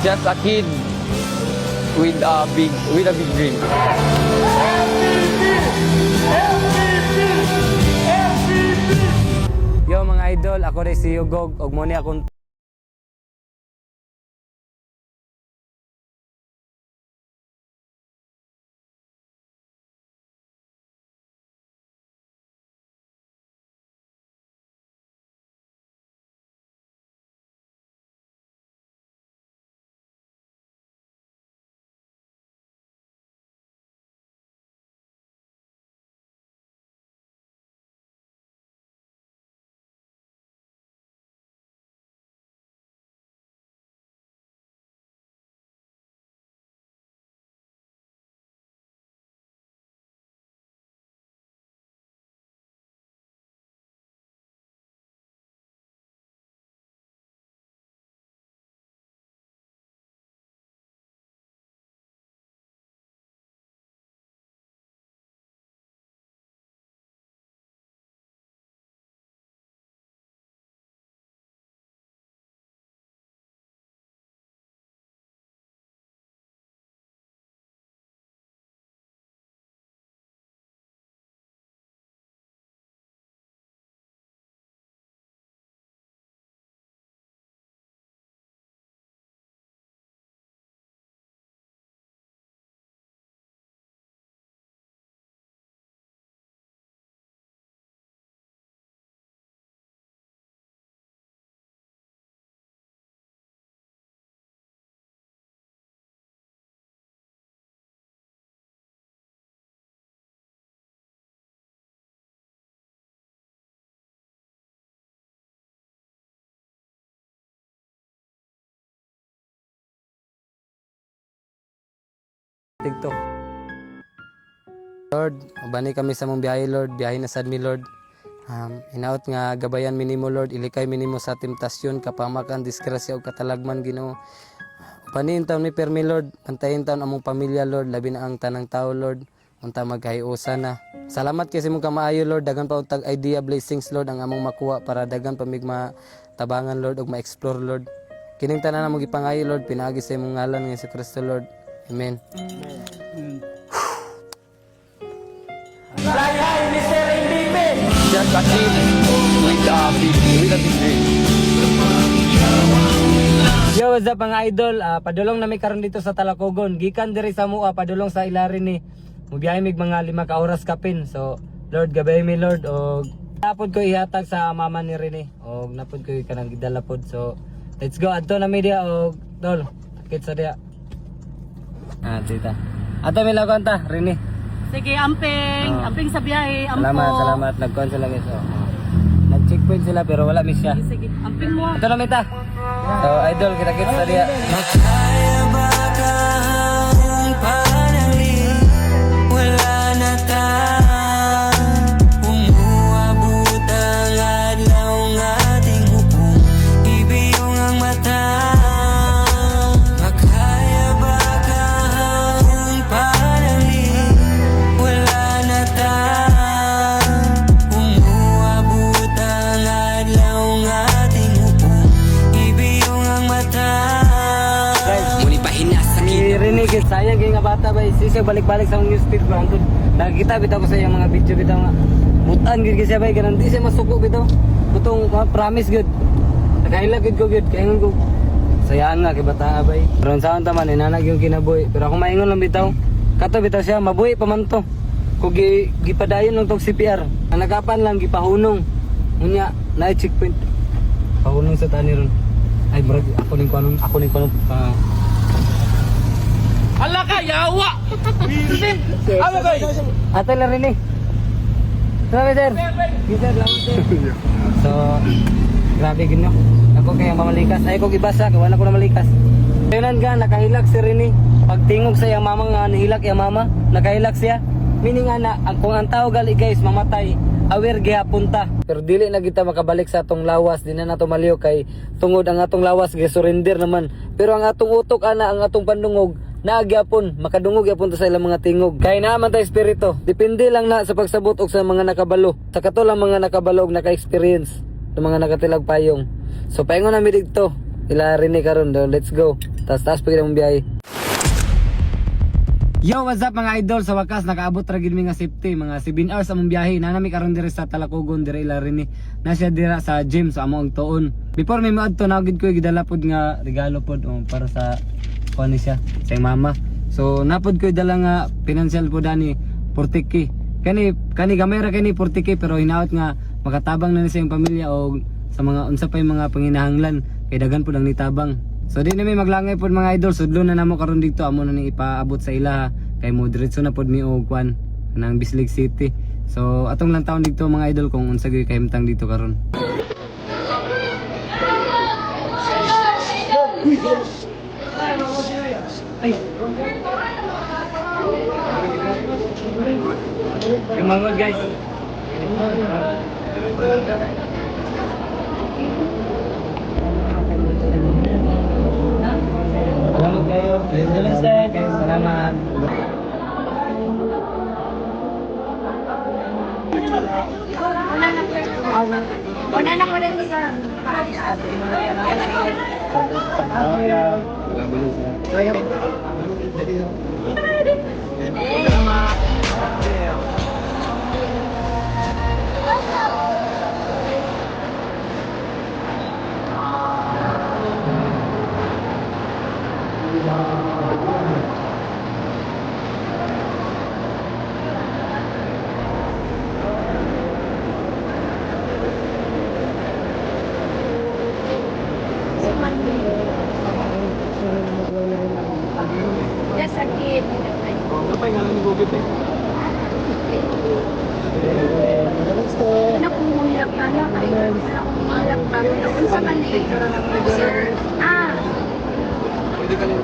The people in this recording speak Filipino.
Just a kid with a big dream. Yo mga idol, ako rin si Yugog, og mo ni akong TikTok. Lord, bani kami sa mong biyahe Lord, biyahe na sad mi Lord. Hinaot nga gabayan minimo Lord, ilikay minimo sa temptasyon, kapamakan, disgrasya o katalagman Ginoo. Panin taon mi permi Lord, antayin taon among pamilya Lord, labi na ang tanang tao Lord, unta magkahiusa na. Salamat kasi mong kamaayo Lord, dagan pa untag idea blessings Lord ang among makuha para dagan pamigma tabangan Lord ug ma-explore Lord. Kining tanan among gipangayo Lord, pinaagi sa imong ngalan nga Hesus Kristo Lord. Amen. Fly high, Mr. Independent. Just a kid with a big dream. Yo, what's up mga idol? Padulong na mi karon dito sa Talacogon. Gikan diri sa mua, padulong sa Ilarin ni. Mubiyahe mig mga 5 ka oras kapin. So, Lord, gabay mi Lord og napod ko ihatag sa mama ni Rene og napod ko kanang gidala pod. So, let's go adto na mi dia og tol. Takit sa dia. Tita. Ato mi lagon ta, Rene. Sige, amping. Amping sa biyahe. Ampo. Salamat. Nag-con sila guys. Nag-checkpoint sila pero wala miss siya. Sige, amping mo. Ato na mi ta. So, idol, kita-kits sa dia. Makaya ba kahang panalig? Wala na ta. Umuabot ang adlaw ng ating hukong. Ibiyong ang mata. Makaya ba kahang panalig? Wala na ta. Umuabot ang adlaw ng ating hukong. Ibiyong ang mata. Si Rene, sayang kaya nga bata ba, siya balik-balik sa news feed ko. Nakikita bitaw ko sa iyang mga video bitaw nga. Mutan gud siya ba, ganun di siya masuko bitaw. Butong promise good. Nagailag gud ko gud, kaya nga sayang nga kay bata ba. Pero saan taman, inanag yung kinabuhi. Pero ako maingon lang bitaw, kato bitaw siya, mabuhi pa man to. Kung gipadayon ng tong CPR, ang nagapan lang, gipahunong. Unya, na-checkpoint. Pahunong sa tani ron. Ay, bro, ako ning kanong Ala ka, yawa! Ano kayo? Ate lang rin eh. Sabi sir. Sir lang sir. So, grabe gino. Ako kaya mamalikas. Ay ko gibasa, gawa na ko na malikas. Kailan ka, nakahilak si Rene. Pagtingog sa iyang mama nga, nahilak iyang mama, nakahilak siya. Meaning nga na, kung ang tao gali guys, mamatay, aware gihapon ta. Pero dili na kita makabalik sa atong lawas, di na nato maliw kay tungod ang atong lawas, surrender naman. Pero ang atong utok ana, ang atong pandungog, naagyapon, makadungog yapon ta sa ilang mga tingog. Kaya naman tayo espiritu. Depende lang na sa pagsabot og sa mga nakabalo. Sa kato lang mga nakabalo og naka-experience ng mga nakatilag payong. So paingon na mi dito. ila Rene karon do. Let's go. Taas pa mong biyahe. Yo, what's up mga idol? Sa wakas nakaabot ra gid mi nga safety, mga 7 hours among biyahe. Nanami karon diri sa Talacogon, diri ila Rene. Na siya dira sa gym sa among tuon. Before may maadto nagid ko gidala pod nga regalo pod para sa kuan siya sa iyang mama. So napod ko dala nga financial pod ani 40k. Kani gamay ra kani 40k pero hinaot nga makatabang na ni sa iyang pamilya o sa mga unsa pa yung mga panginahanglan kay daghan pod ang nitabang. So di na may maglangay pod mga idol, sudlo na namo karon dito amo na ni ipaabot sa ila kay mo diretso na pod mi og kwan nang Bislig City. So atong lang taon dito mga idol kung unsa gyud kahimtang dito karon. Kumangod guys. Salamat kayo. Salamat. Una na ko rin sa Yes, sakit. Apa yang ngalan ni Bukit eh? Nakumuyak na lang. Nakumuyak na lang. Kung sa mali. Ah. Pwede ka lang.